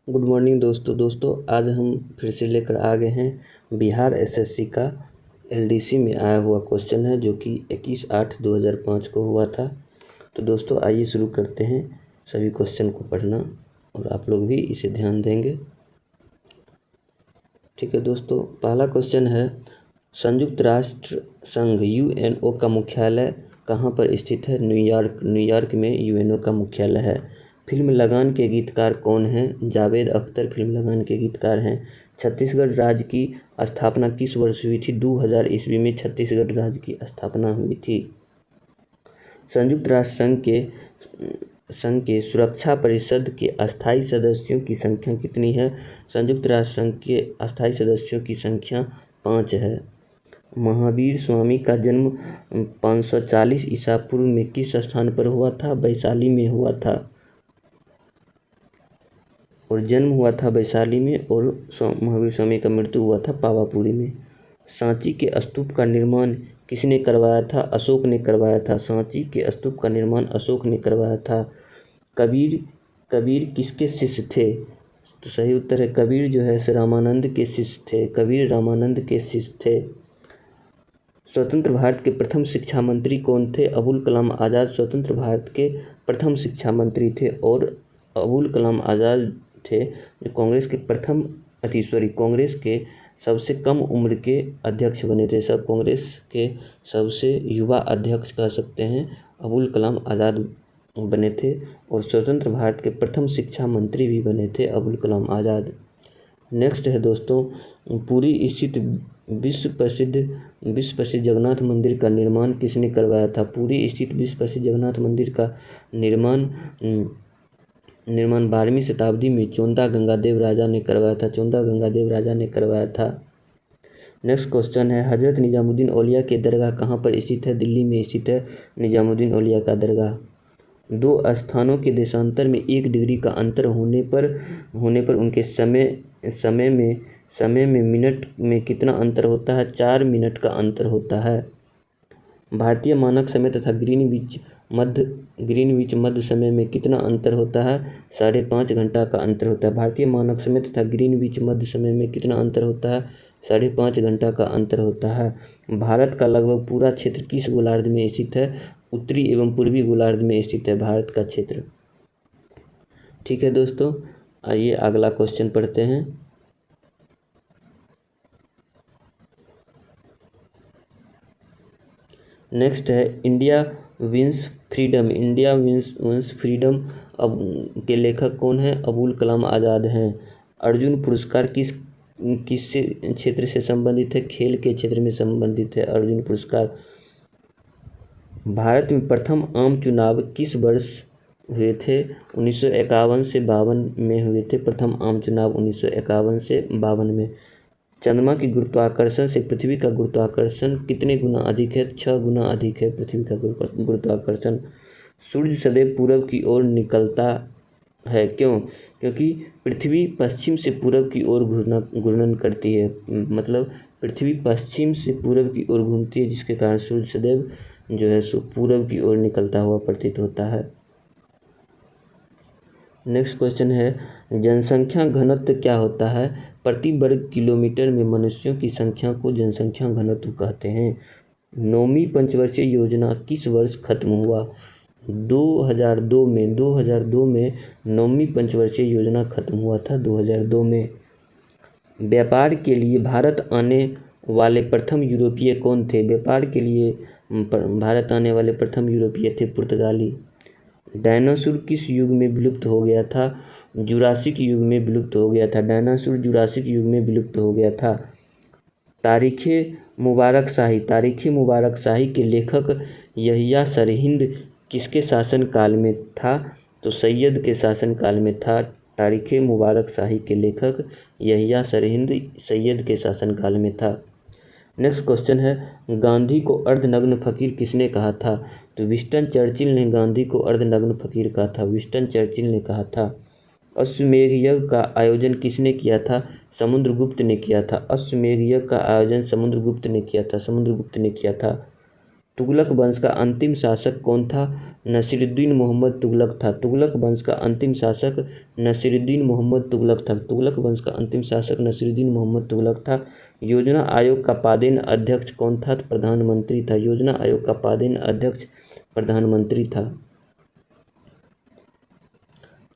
Good morning दोस्तों आज हम फिर से लेकर आ गए हैं बिहार एसएससी का एलडीसी में आया हुआ क्वेश्चन है जो कि 21/8/2005 को हुआ था। तो दोस्तों आइए शुरू करते हैं सभी क्वेश्चन को पढ़ना और आप लोग भी इसे ध्यान देंगे। ठीक है दोस्तों, पहला क्वेश्चन है संयुक्त राष्ट्र संघ यूएनओ का मुख्यालय कहाँ पर स्थित है? न्यूयॉर्क में यूएनओ का मुख्यालय है। फिल्म लगान के गीतकार कौन हैं? जावेद अख्तर फिल्म लगान के गीतकार हैं। छत्तीसगढ़ राज्य की स्थापना किस वर्ष हुई थी? 2000 ईस्वी में छत्तीसगढ़ राज्य की स्थापना हुई थी। संयुक्त राष्ट्र संघ के सुरक्षा परिषद के अस्थायी सदस्यों की संख्या कितनी है? संयुक्त राष्ट्र संघ के अस्थायी सदस्यों की संख्या 5 है। महावीर स्वामी का जन्म 540 ईसा पूर्व में किस स्थान पर हुआ था? वैशाली में हुआ था और जन्म हुआ था वैशाली में और महावीर स्वामी का मृत्यु हुआ था पावापुरी में। सांची के स्तूप का निर्माण किसने करवाया था? अशोक ने करवाया था। सांची के स्तूप का निर्माण अशोक ने करवाया था। कबीर किसके शिष्य थे? तो सही उत्तर है कबीर जो है रामानंद के शिष्य थे। कबीर रामानंद के शिष्य थे। स्वतंत्र भारत के प्रथम शिक्षा मंत्री कौन थे? अबुल कलाम आज़ाद स्वतंत्र भारत के प्रथम शिक्षा मंत्री थे और अबुल कलाम आज़ाद थे जो कांग्रेस के सबसे कम उम्र के अध्यक्ष बने थे। कांग्रेस के सबसे युवा अध्यक्ष कह सकते हैं अबुल कलाम आज़ाद बने थे और स्वतंत्र भारत के प्रथम शिक्षा मंत्री भी बने थे अबुल कलाम आज़ाद। नेक्स्ट है दोस्तों, पुरी स्थित विश्व प्रसिद्ध जगन्नाथ मंदिर का निर्माण किसने करवाया था? पुरी स्थित विश्व प्रसिद्ध जगन्नाथ मंदिर का निर्माण 12वीं शताब्दी में चोंदा गंगादेव राजा ने करवाया था। नेक्स्ट क्वेश्चन है हजरत निजामुद्दीन औलिया के दरगाह कहाँ पर स्थित है? दिल्ली में स्थित है निजामुद्दीन औलिया का दरगाह। दो स्थानों के देशांतर में 1 डिग्री का अंतर होने पर उनके समय में मिनट में कितना अंतर होता है? 4 मिनट का अंतर होता है। भारतीय मानक समय तथा ग्रीनविच मध्य समय में कितना अंतर होता है? 5.5 घंटा का अंतर होता है। भारतीय मानक समय तथा ग्रीनविच मध्य समय में कितना अंतर होता है? 5.5 घंटा का अंतर होता है। भारत का लगभग पूरा क्षेत्र किस गोलार्ध में स्थित है? उत्तरी एवं पूर्वी गोलार्ध में स्थित है भारत का क्षेत्र। ठीक है दोस्तों, आइए अगला क्वेश्चन पढ़ते हैं। नेक्स्ट है इंडिया विंस फ्रीडम अब के लेखक कौन है? अबुल कलाम आज़ाद हैं। अर्जुन पुरस्कार किस क्षेत्र से संबंधित है? खेल के क्षेत्र में संबंधित है अर्जुन पुरस्कार। भारत में प्रथम आम चुनाव किस वर्ष हुए थे? 1951 से 52 में हुए थे प्रथम आम चुनाव 1951 से 52 में। चंद्रमा की गुरुत्वाकर्षण से पृथ्वी का गुरुत्वाकर्षण कितने गुना अधिक है? 6 गुना अधिक है पृथ्वी का गुरुत्वाकर्षण। सूर्य सदैव पूरब की ओर निकलता है, क्यों? क्योंकि पृथ्वी पश्चिम से पूरब की ओर घूर्णन करती है। मतलब पृथ्वी पश्चिम से पूरब की ओर घूमती है जिसके कारण सूर्य सदैव जो है सो पूरब की ओर निकलता हुआ प्रतीत होता है। नेक्स्ट क्वेश्चन है जनसंख्या घनत्व क्या होता है? प्रति वर्ग किलोमीटर में मनुष्यों की संख्या को जनसंख्या घनत्व कहते हैं। 9वीं पंचवर्षीय योजना किस वर्ष खत्म हुआ? 2002 में 9वीं पंचवर्षीय योजना खत्म हुआ था 2002 में। व्यापार के लिए भारत आने वाले प्रथम यूरोपीय कौन थे? व्यापार के लिए भारत आने वाले प्रथम यूरोपीय थे पुर्तगाली। डायनासोर किस युग में विलुप्त हो गया था? जुरासिक युग में विलुप्त हो गया था। डायनासोर जुरासिक युग में विलुप्त हो गया था। तारीख़े मुबारक शाही के लेखक यहिया सरहिंद किसके शासनकाल में था? तो सैयद के शासनकाल में था। तारीख़े मुबारक शाही के लेखक यहिया सरहिंद सैयद के शासनकाल में था। नेक्स्ट क्वेश्चन है गांधी को अर्धनग्न फकीर किसने कहा था? तो विंस्टन चर्चिल ने गांधी को अर्धनग्न फकीर कहा था। विंस्टन चर्चिल ने कहा था। अश्वमेध यज्ञ का आयोजन किसने किया था? समुद्रगुप्त ने किया था। अश्वमेध यज्ञ का आयोजन समुद्रगुप्त ने किया था। तुगलक वंश का अंतिम शासक कौन था? नसीरुद्दीन मोहम्मद तुगलक था। तुगलक वंश का अंतिम शासक नसीरुद्दीन मोहम्मद तुगलक था। तुगलक वंश का अंतिम शासक नसीरुद्दीन मोहम्मद तुगलक था। योजना आयोग का पादेन अध्यक्ष कौन था? प्रधानमंत्री था। योजना आयोग का पादेन अध्यक्ष प्रधानमंत्री था।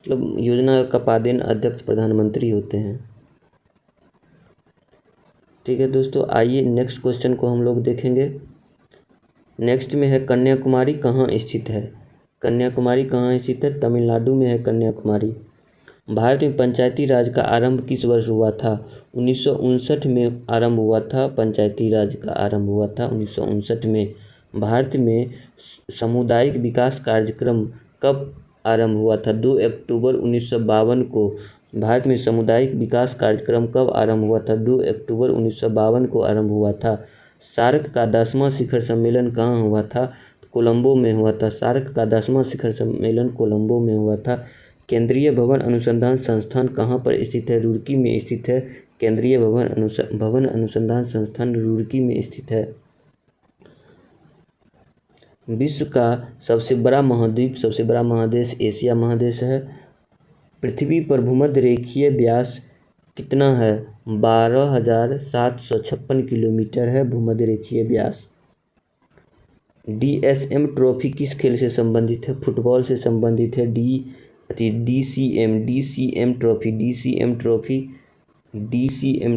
मतलब योजना आयोग का पादेन अध्यक्ष प्रधानमंत्री होते हैं। ठीक है दोस्तों, आइए नेक्स्ट क्वेश्चन को हम लोग देखेंगे। नेक्स्ट में है कन्याकुमारी कहाँ स्थित है? कन्याकुमारी कहाँ स्थित है? तमिलनाडु में है कन्याकुमारी। भारत में पंचायती राज का आरंभ किस वर्ष हुआ था? 1959 में आरंभ हुआ था। पंचायती राज का आरंभ हुआ था 1959 में। भारत में सामुदायिक विकास कार्यक्रम कब आरंभ हुआ था? 2 अक्टूबर 1952 को। भारत में सामुदायिक विकास कार्यक्रम कब आरंभ हुआ था? 2 अक्टूबर 1952 को आरंभ हुआ था। सार्क का 10वां शिखर सम्मेलन कहाँ हुआ था? कोलंबो में हुआ था। सार्क का 10वां शिखर सम्मेलन कोलंबो में हुआ था। केंद्रीय भवन अनुसंधान संस्थान कहाँ पर स्थित है? रुड़की में स्थित है। केंद्रीय भवन अनुसंधान संस्थान रुड़की में स्थित है। विश्व का सबसे बड़ा महाद्वीप, सबसे बड़ा महादेश एशिया महादेश है। पृथ्वी पर भूमध्य रेखीय व्यास कितना है? 12,756 किलोमीटर है भूमध्य रेखीय व्यास। DSM ट्रॉफी किस खेल से संबंधित है? फुटबॉल से संबंधित है। DCM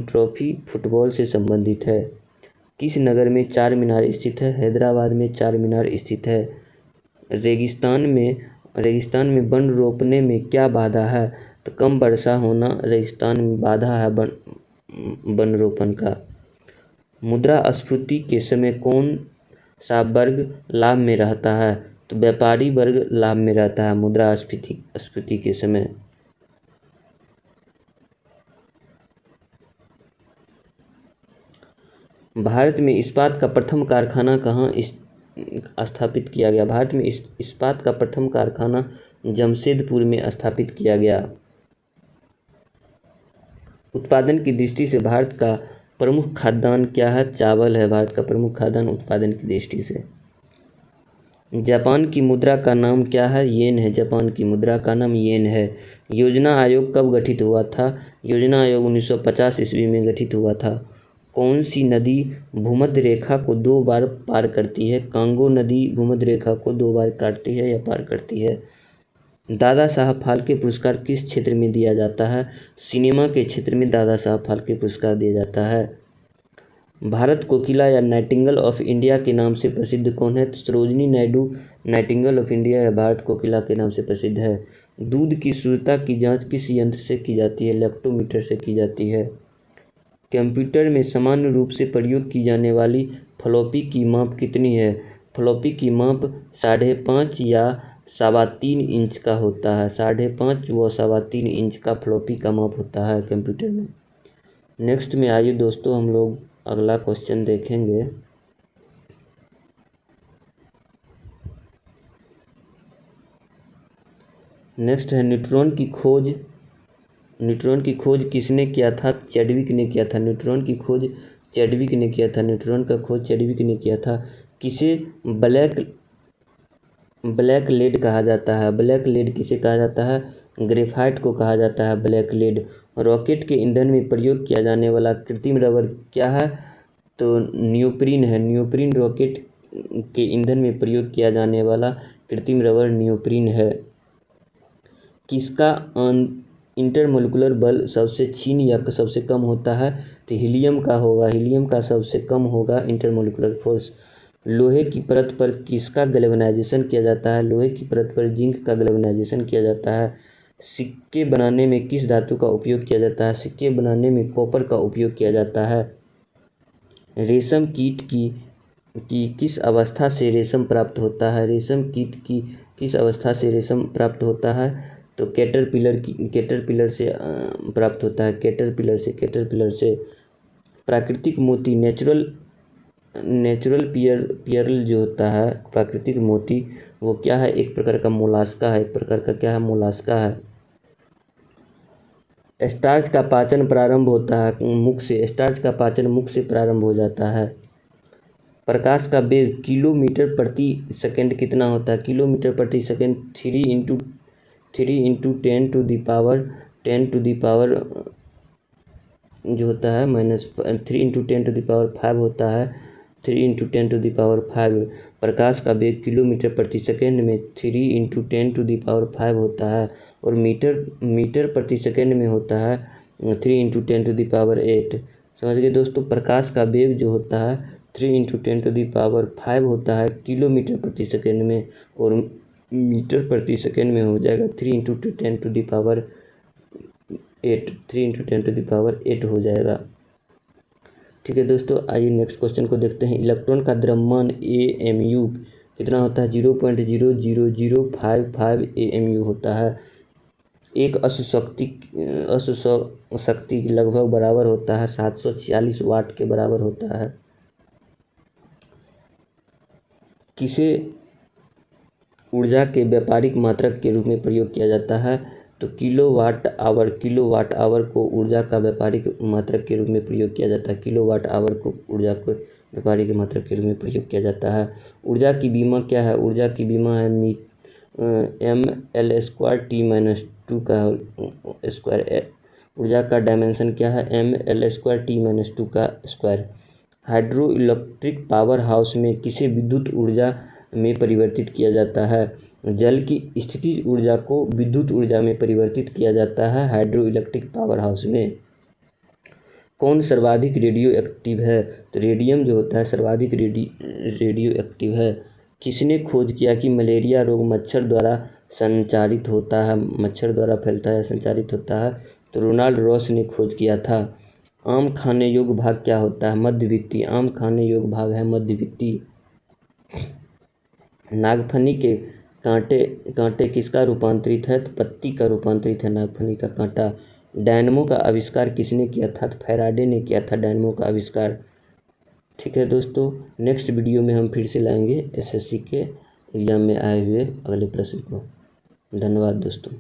ट्रॉफी फुटबॉल से संबंधित है। किस नगर में चार मीनार स्थित है? हैदराबाद में चार मीनार स्थित है। रेगिस्तान में वन रोपने में क्या बाधा है? तो कम वर्षा होना रेगिस्तान में बाधा है वन रोपण का। मुद्रास्फीति के समय कौन सा वर्ग लाभ में रहता है? तो व्यापारी वर्ग लाभ में रहता है मुद्रास्फीति के समय। भारत में इस्पात का प्रथम कारखाना कहाँ स्थापित किया गया? भारत में इस्पात का प्रथम कारखाना जमशेदपुर में स्थापित किया गया। उत्पादन की दृष्टि से भारत का प्रमुख खाद्यान्न क्या है? चावल है भारत का प्रमुख खाद्यान्न उत्पादन की दृष्टि से। जापान की मुद्रा का नाम क्या है? येन है। जापान की मुद्रा का नाम येन है। योजना आयोग कब गठित हुआ था? योजना आयोग 1950 ईस्वी में गठित हुआ था। कौन सी नदी भूमध्य रेखा को 2 बार पार करती है? कांगो नदी भूमध्य रेखा को 2 बार काटती है या पार करती है। दादा साहब फाल्के पुरस्कार किस क्षेत्र में दिया जाता है? सिनेमा के क्षेत्र में दादा साहब फाल्के पुरस्कार दिया जाता है। भारत कोकिला या नाइटिंगेल ऑफ इंडिया के नाम से प्रसिद्ध कौन है? Sarojini Naidu Nightingale of India या भारत कोकिला के नाम से प्रसिद्ध है। दूध की शुद्धता की जांच किस यंत्र से की जाती है? लैक्टोमीटर से की जाती है। कंप्यूटर में सामान्य रूप से प्रयोग की जाने वाली फ्लॉपी की माप कितनी है? फ्लॉपी की माप 5.5 या 3.25 इंच का होता है। 5.5 व 3.25 इंच का फ्लॉपी का माप होता है कंप्यूटर में। नेक्स्ट में आइए दोस्तों हम लोग अगला क्वेश्चन देखेंगे। नेक्स्ट है न्यूट्रॉन की खोज किसने किया था? चैडविक ने किया था। न्यूट्रॉन की खोज चैडविक ने किया था। न्यूट्रॉन का खोज चैडविक ने किया था। किसे ब्लैक लेड कहा जाता है? ब्लैक लेड किसे कहा जाता है? ग्रेफाइट को कहा जाता है ब्लैक लेड। रॉकेट के ईंधन में प्रयोग किया जाने वाला कृत्रिम रबर क्या है? तो नियोप्रीन है। नियोप्रीन रॉकेट के ईंधन में प्रयोग किया जाने वाला कृत्रिम रबर नियोप्रीन है। किसका इंटरमोलिकुलर बल सबसे क्षीण या सबसे कम होता है? तो हीलियम का होगा। हीलियम का सबसे कम होगा इंटरमोलिकुलर फोर्स। लोहे की परत पर किसका गैल्वेनाइजेशन किया जाता है? लोहे की परत पर जिंक का गैल्वेनाइजेशन किया जाता है। सिक्के बनाने में किस धातु का उपयोग किया जाता है? सिक्के बनाने में कॉपर का उपयोग किया जाता है। रेशम कीट की किस अवस्था से रेशम प्राप्त होता है? रेशम कीट की किस अवस्था से रेशम प्राप्त होता है? तो कैटरपिलर से प्राप्त होता है। कैटरपिलर से। प्राकृतिक मोती नेचुरल पियर्ल जो होता है प्राकृतिक मोती वो क्या है? एक प्रकार का मोलास्का है। एक प्रकार का क्या है? मोलास्का है। स्टार्च का पाचन प्रारंभ होता है मुख से। स्टार्च का पाचन मुख से प्रारंभ हो जाता है। प्रकाश का वेग किलोमीटर प्रति सेकंड कितना होता है? किलोमीटर प्रति सेकंड 3 × 10⁻10⁻, जो होता है -3 × 10⁻5 होता है। 3 × 10⁻5 प्रकाश का वेग किलोमीटर प्रति सेकंड में 3 × 10⁻5 होता है, और मीटर प्रति सेकंड में होता है 3 × 10⁸। समझ गए दोस्तों? प्रकाश का वेग जो होता है 3 × 10⁵ होता है किलोमीटर प्रति सेकंड में, और मीटर प्रति सेकंड में हो जाएगा 3 × 10⁸ हो जाएगा। ठीक है दोस्तों, आइए नेक्स्ट क्वेश्चन को देखते हैं। इलेक्ट्रॉन का द्रव्यमान AMU कितना होता है? 0.00055 AMU होता है। एक अशुशक्ति लगभग बराबर होता है 746 वाट के बराबर होता है। किसे ऊर्जा के व्यापारिक मात्रक के रूप में प्रयोग किया जाता है? तो किलोवाट आवर को ऊर्जा का व्यापारिक मात्रक के रूप में प्रयोग किया जाता है। किलोवाट आवर को ऊर्जा को व्यापारिक मात्रक के रूप में प्रयोग किया जाता है। ऊर्जा की बीमा क्या है? ऊर्जा की बीमा है mL²T-2 का स्क्वायर। ऊर्जा का डायमेंशन क्या है? mL²T-2 का square. Hydro electric power house में किसे विद्युत ऊर्जा में परिवर्तित किया जाता है? जल की स्थितिज ऊर्जा को विद्युत ऊर्जा में परिवर्तित किया जाता है हाइड्रो इलेक्ट्रिक पावर हाउस में। कौन सर्वाधिक रेडियो एक्टिव है? तो रेडियम जो होता है सर्वाधिक रेडियो एक्टिव है। किसने खोज किया कि मलेरिया रोग मच्छर द्वारा संचारित होता है, मच्छर द्वारा फैलता है, संचारित होता है? तो रोनाल्ड रॉस ने खोज किया था। आम खाने योग्य भाग क्या होता है? मध्यवित्तीय। आम खाने योग्य भाग है मध्यवित्तीय। नागफनी के कांटे किसका रूपांतरित है? तो पत्ती का रूपांतरित है नागफनी का कांटा। डायनमो का आविष्कार किसने किया था? तो फैराडे ने किया था डायनमो का आविष्कार। ठीक है दोस्तों, नेक्स्ट वीडियो में हम फिर से लाएंगे SSC के एग्ज़ाम में आए हुए अगले प्रश्न को। धन्यवाद दोस्तों।